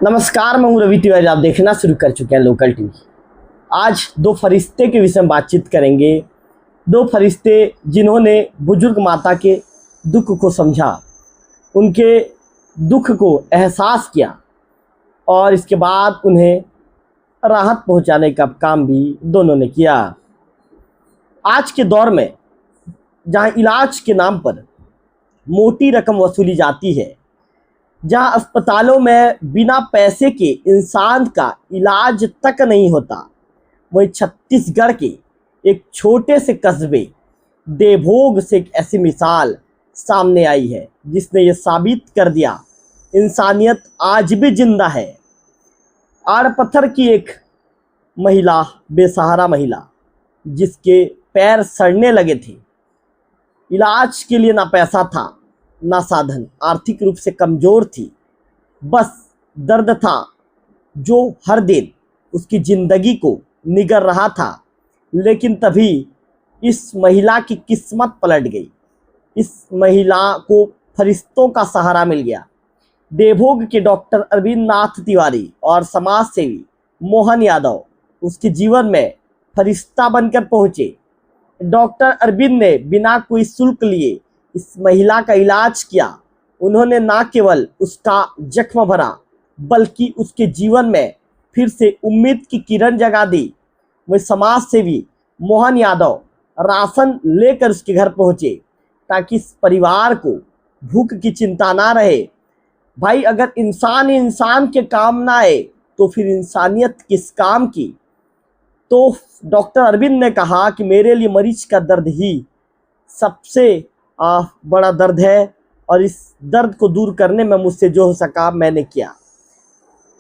नमस्कार, मैं हूं रवि तिवारी। आप देखना शुरू कर चुके हैं लोकल टीवी। आज दो फरिश्ते के विषय में बातचीत करेंगे। दो फरिश्ते जिन्होंने बुजुर्ग माता के दुख को समझा, उनके दुख को एहसास किया और इसके बाद उन्हें राहत पहुंचाने का काम भी दोनों ने किया। आज के दौर में जहां इलाज के नाम पर मोटी रकम वसूली जाती है, जहां अस्पतालों में बिना पैसे के इंसान का इलाज तक नहीं होता, वहीं छत्तीसगढ़ के एक छोटे से कस्बे देवभोग से एक ऐसी मिसाल सामने आई है जिसने ये साबित कर दिया इंसानियत आज भी जिंदा है। आड़ पत्थर की एक महिला, बेसहारा महिला, जिसके पैर सड़ने लगे थे, इलाज के लिए ना पैसा था ना साधन, आर्थिक रूप से कमज़ोर थी, बस दर्द था जो हर दिन उसकी ज़िंदगी को निगल रहा था। लेकिन तभी इस महिला की किस्मत पलट गई। इस महिला को फरिश्तों का सहारा मिल गया। देवभोग के डॉक्टर अरविंद नाथ तिवारी और समाज सेवी मोहन यादव उसके जीवन में फरिश्ता बनकर पहुँचे। डॉक्टर अरविंद ने बिना कोई शुल्क लिए इस महिला का इलाज किया। उन्होंने न केवल उसका जख्म भरा, बल्कि उसके जीवन में फिर से उम्मीद की किरण जगा दी। वह समाज सेवी मोहन यादव राशन लेकर उसके घर पहुंचे ताकि इस परिवार को भूख की चिंता ना रहे। भाई, अगर इंसान इंसान के काम ना आए तो फिर इंसानियत किस काम की। तो डॉक्टर अरविंद ने कहा कि मेरे लिए मरीज का दर्द ही सबसे बड़ा दर्द है और इस दर्द को दूर करने में मुझसे जो हो सका मैंने किया।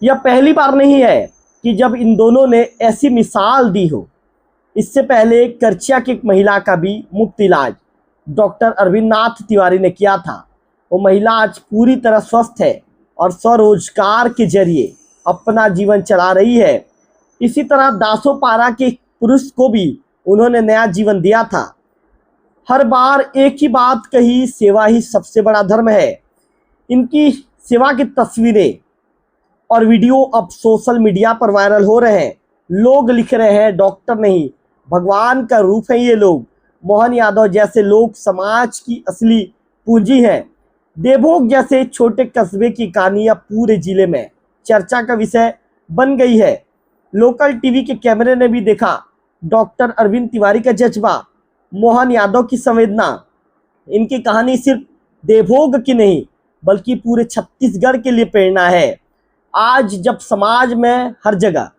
यह पहली बार नहीं है कि जब इन दोनों ने ऐसी मिसाल दी हो। इससे पहले करचिया की एक महिला का भी मुफ्त इलाज डॉक्टर अरविंद नाथ तिवारी ने किया था। वो महिला आज पूरी तरह स्वस्थ है और स्वरोजगार के जरिए अपना जीवन चला रही है। इसी तरह दासोपारा के पुरुष को भी उन्होंने नया जीवन दिया था। हर बार एक ही बात कही, सेवा ही सबसे बड़ा धर्म है। इनकी सेवा की तस्वीरें और वीडियो अब सोशल मीडिया पर वायरल हो रहे हैं। लोग लिख रहे हैं डॉक्टर नहीं, भगवान का रूप है ये लोग। मोहन यादव जैसे लोग समाज की असली पूंजी हैं। देवभोग जैसे छोटे कस्बे की कहानी अब पूरे जिले में चर्चा का विषय बन गई है। लोकल टीवी के कैमरे ने भी देखा डॉक्टर अरविंद तिवारी का जज्बा, मोहन यादव की संवेदना। इनकी कहानी सिर्फ देवभोग की नहीं बल्कि पूरे छत्तीसगढ़ के लिए प्रेरणा है। आज जब समाज में हर जगह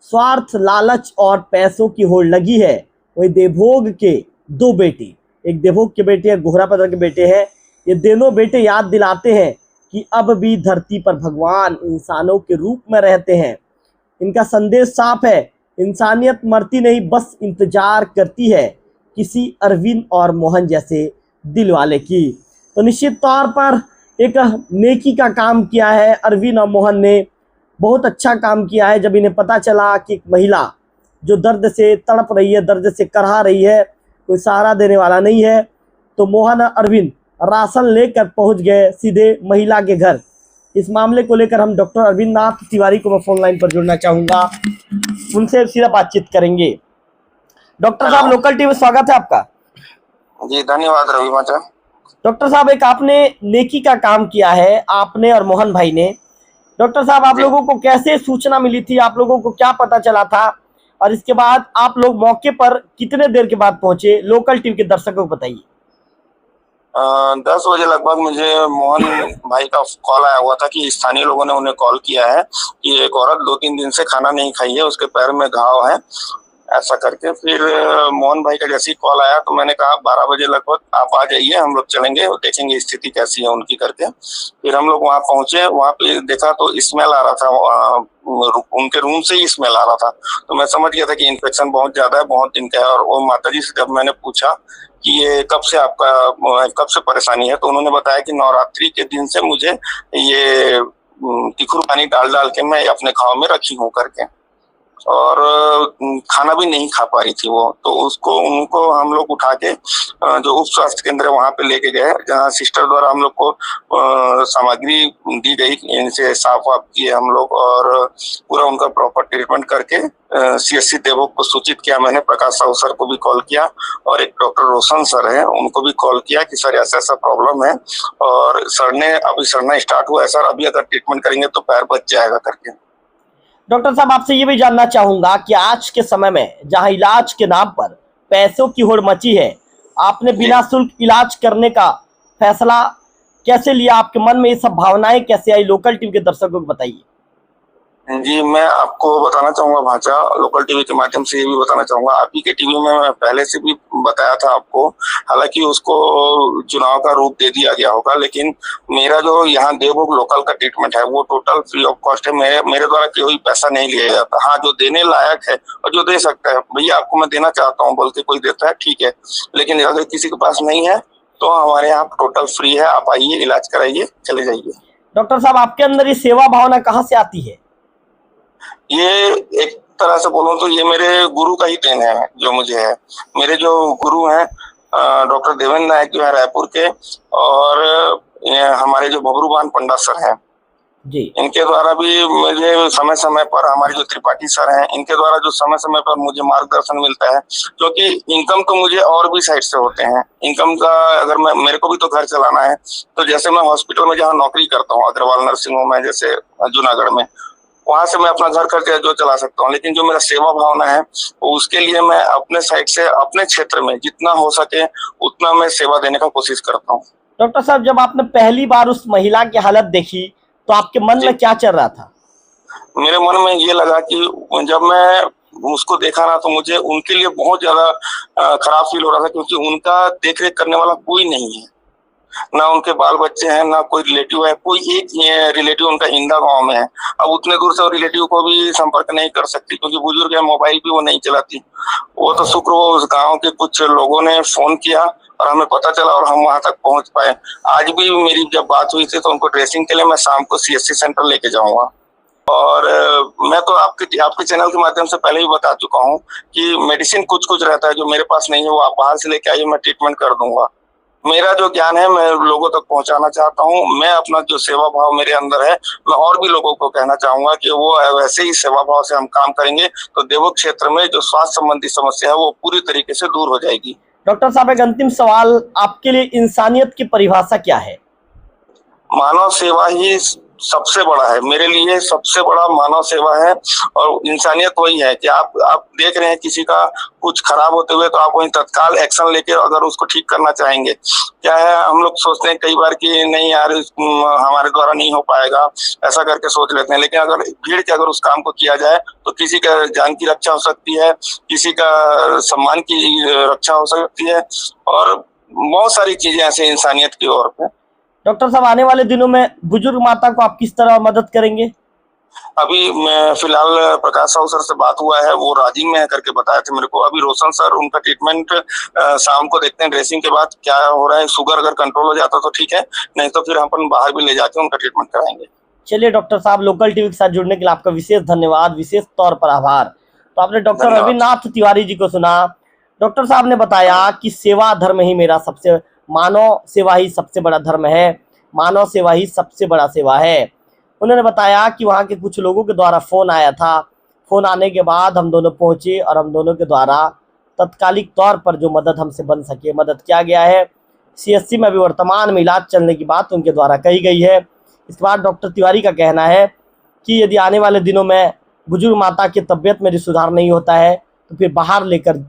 स्वार्थ, लालच और पैसों की होड़ लगी है, वही देवभोग के दो बेटे, एक देवभोग के बेटे और घोरापदर के बेटे हैं, ये दोनों बेटे याद दिलाते हैं कि अब भी धरती पर भगवान इंसानों के रूप में रहते हैं। इनका संदेश साफ है, इंसानियत मरती नहीं, बस इंतजार करती है किसी अरविंद और मोहन जैसे दिल वाले की। तो निश्चित तौर पर एक नेकी का काम किया है अरविंद और मोहन ने, बहुत अच्छा काम किया है। जब इन्हें पता चला कि एक महिला जो दर्द से तड़प रही है, दर्द से करहा रही है, कोई सहारा देने वाला नहीं है, तो मोहन और अरविंद राशन लेकर पहुंच गए सीधे महिला के घर। इस मामले को लेकर हम डॉक्टर अरविंद नाथ तिवारी को मैं फोन लाइन पर जुड़ना चाहूँगा, उनसे सीधा बातचीत करेंगे। डॉक्टर साहब, लोकल टीवी में स्वागत है आपका। जी धन्यवाद रवि माचा। डॉक्टर साहब, एक आपने नेकी का काम किया है, आपने और मोहन भाई ने। डॉक्टर साहब, आप लोगों को कैसे सूचना मिली थी, आप लोगों को क्या पता चला था, और इसके बाद आप लोग मौके पर कितने देर के बाद पहुंचे, लोकल टीवी के दर्शकों को बताइए। 10 बजे लगभग मुझे मोहन भाई का कॉल आया हुआ था कि स्थानीय लोगों ने उन्हें कॉल किया है कि एक औरत 2-3 दिन से खाना नहीं खाई है, उसके पैर में घाव है, ऐसा करके। फिर मोहन भाई का जैसे ही कॉल आया तो मैंने कहा 12 बजे लगभग आप आ जाइए, हम लोग चलेंगे और देखेंगे स्थिति कैसी है उनकी करके। फिर हम लोग वहाँ पहुंचे, वहाँ पे देखा तो स्मेल आ रहा था, उनके रूम से ही स्मेल आ रहा था। तो मैं समझ गया था कि इन्फेक्शन बहुत ज्यादा है, बहुत दिन का है। और वो माताजी से जब मैंने पूछा कि ये कब से परेशानी है, तो उन्होंने बताया कि नवरात्रि के दिन से मुझे ये तिखुर पानी डाल डाल के मैं अपने घाव में रखी हूँ करके। और खाना भी नहीं खा पा रही थी वो। तो उनको हम लोग उठा के जो उप स्वास्थ्य केंद्र है वहां पे लेके गए, जहाँ सिस्टर द्वारा हम लोग को सामग्री दी गई, इनसे साफ वाफ किए हम लोग और पूरा उनका प्रॉपर ट्रीटमेंट करके CSC देवोग को सूचित किया। मैंने प्रकाश साहू सर को भी कॉल किया और एक डॉक्टर रोशन सर है उनको भी कॉल किया कि सर ऐसा ऐसा प्रॉब्लम है, और सर ने अभी सड़ना स्टार्ट हुआ है सर, अभी अगर ट्रीटमेंट करेंगे तो पैर बच जाएगा करके। डॉक्टर साहब, आपसे ये भी जानना चाहूंगा कि आज के समय में जहां इलाज के नाम पर पैसों की होड़ मची है, आपने बिना शुल्क इलाज करने का फैसला कैसे लिया? आपके मन में ये सब भावनाएं कैसे आई? लोकल टीवी के दर्शकों को बताइए। जी, मैं आपको बताना चाहूंगा भांजा, लोकल टीवी के माध्यम से ये भी बताना चाहूंगा, आप ही के टीवी में मैं पहले से भी बताया था आपको, हालांकि उसको चुनाव का रूप दे दिया गया होगा, लेकिन मेरा जो यहाँ देवभोग लोकल का ट्रीटमेंट है वो टोटल फ्री ऑफ कॉस्ट है। मेरे द्वारा कोई पैसा नहीं लिया जाता। हाँ, जो देने लायक है और जो दे सकता है, भैया आपको मैं देना चाहता हूँ बोल के कोई देता है, ठीक है, लेकिन अगर किसी के पास नहीं है तो हमारे यहाँ टोटल फ्री है, आप आइए, इलाज कराइए, चले जाइए। डॉक्टर साहब, आपके अंदर ये सेवा भावना कहाँ से आती है? ये एक तरह से बोलूं तो ये मेरे गुरु का ही देन है जो मुझे है। मेरे जो गुरु हैं डॉक्टर देवेंद्र नायक जो है रायपुर के, और हमारे जो बबरूबान पंडा सर हैं जी, इनके द्वारा भी मुझे समय समय पर, हमारे जो त्रिपाठी सर हैं इनके द्वारा जो समय समय पर मुझे मार्गदर्शन मिलता है, क्योंकि इनकम तो मुझे और भी साइड से होते हैं। इनकम का अगर मेरे को भी तो घर चलाना है, तो जैसे मैं हॉस्पिटल में जहाँ नौकरी करता हूँ अग्रवाल नर्सिंग होम में, जैसे जूनागढ़ में, वहां से मैं अपना घर खर्च जो चला सकता हूँ, लेकिन जो मेरा सेवा भावना है उसके लिए मैं अपने साइड से अपने क्षेत्र में जितना हो सके उतना मैं सेवा देने का कोशिश करता हूँ। डॉक्टर साहब, जब आपने पहली बार उस महिला की हालत देखी तो आपके मन में क्या चल रहा था? मेरे मन में ये लगा कि जब मैं उसको देखा ना तो मुझे उनके लिए बहुत ज्यादा खराब फील हो रहा था, क्योंकि उनका देख रेख करने वाला कोई नहीं है, ना उनके बाल बच्चे हैं, ना कोई रिलेटिव है। कोई एक रिलेटिव उनका इंदा गांव में है। अब उतने दूर से रिलेटिव को भी संपर्क नहीं कर सकती, क्योंकि बुजुर्ग है, मोबाइल भी वो नहीं चलाती। वो तो शुक्र वो उस गांव के कुछ लोगों ने फोन किया और हमें पता चला और हम वहां तक पहुंच पाए। आज भी मेरी जब बात हुई थी तो उनको ड्रेसिंग के लिए मैं शाम को CSC सेंटर लेके जाऊंगा। और मैं तो आपके चैनल के माध्यम से पहले ही बता चुका हूँ कि मेडिसिन कुछ कुछ रहता है जो मेरे पास नहीं है, वो आप बाहर से लेके आइए, मैं ट्रीटमेंट कर दूंगा। मेरा जो ज्ञान है मैं लोगों तक पहुंचाना चाहता हूं। मैं अपना जो सेवा भाव मेरे अंदर है, मैं और भी लोगों को कहना चाहूंगा कि वो वैसे ही सेवा भाव से हम काम करेंगे तो देवोग क्षेत्र में जो स्वास्थ्य संबंधी समस्या है वो पूरी तरीके से दूर हो जाएगी। डॉक्टर साहब, एक अंतिम सवाल, आपके लिए इंसानियत की परिभाषा क्या है? मानव सेवा ही सबसे बड़ा है मेरे लिए, सबसे बड़ा मानव सेवा है। और इंसानियत वही है कि आप देख रहे हैं किसी का कुछ खराब होते हुए तो आप वही तत्काल एक्शन लेके अगर उसको ठीक करना चाहेंगे। क्या है, हम लोग सोचते हैं कई बार कि नहीं यार हमारे द्वारा नहीं हो पाएगा, ऐसा करके सोच लेते हैं, लेकिन अगर भीड़ के अगर उस काम को किया जाए तो किसी का जान की रक्षा हो सकती है, किसी का सम्मान की रक्षा हो सकती है, और बहुत सारी चीजें ऐसे इंसानियत की ओर पे। डॉक्टर साहब, आने वाले दिनों में बुजुर्ग माता को आप किस तरह मदद करेंगे? अभी मैं फिलहाल प्रकाश साहू सर से बात हुआ है, वो राजी में है करके बताया थे मेरे को। अभी रोशन सर उनका ट्रीटमेंट शाम को देखते हैं ड्रेसिंग के बाद क्या हो रहा है। शुगर अगर कंट्रोल हो जाता तो ठीक है, नहीं तो फिर हम अपन बाहर भी ले जाके उनका ट्रीटमेंट कराएंगे। चलिए डॉक्टर साहब, लोकल टीवी के साथ जुड़ने के लिए आपका विशेष धन्यवाद, विशेष तौर पर आभार। तो आपने डॉक्टर रविनाथ तिवारी जी को सुना। डॉक्टर साहब ने बताया कि सेवा धर्म ही मेरा सबसे, मानव सेवा ही सबसे बड़ा धर्म है, मानव सेवा ही सबसे बड़ा सेवा है। उन्होंने बताया कि वहाँ के कुछ लोगों के द्वारा फ़ोन आया था। फ़ोन आने के बाद हम दोनों पहुँचे और हम दोनों के द्वारा तत्कालिक तौर पर जो मदद हमसे बन सके मदद किया गया है। CSC में अभी वर्तमान में इलाज चलने की बात उनके द्वारा कही गई है। इसके बाद डॉक्टर तिवारी का कहना है कि यदि आने वाले दिनों में बुजुर्ग माता की तबीयत में सुधार नहीं होता है तो फिर बाहर लेकर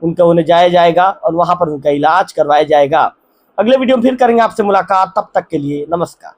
उन्हें जाया जाएगा और वहाँ पर उनका इलाज करवाया जाएगा। अगले वीडियो में फिर करेंगे आपसे मुलाकात, तब तक के लिए नमस्कार।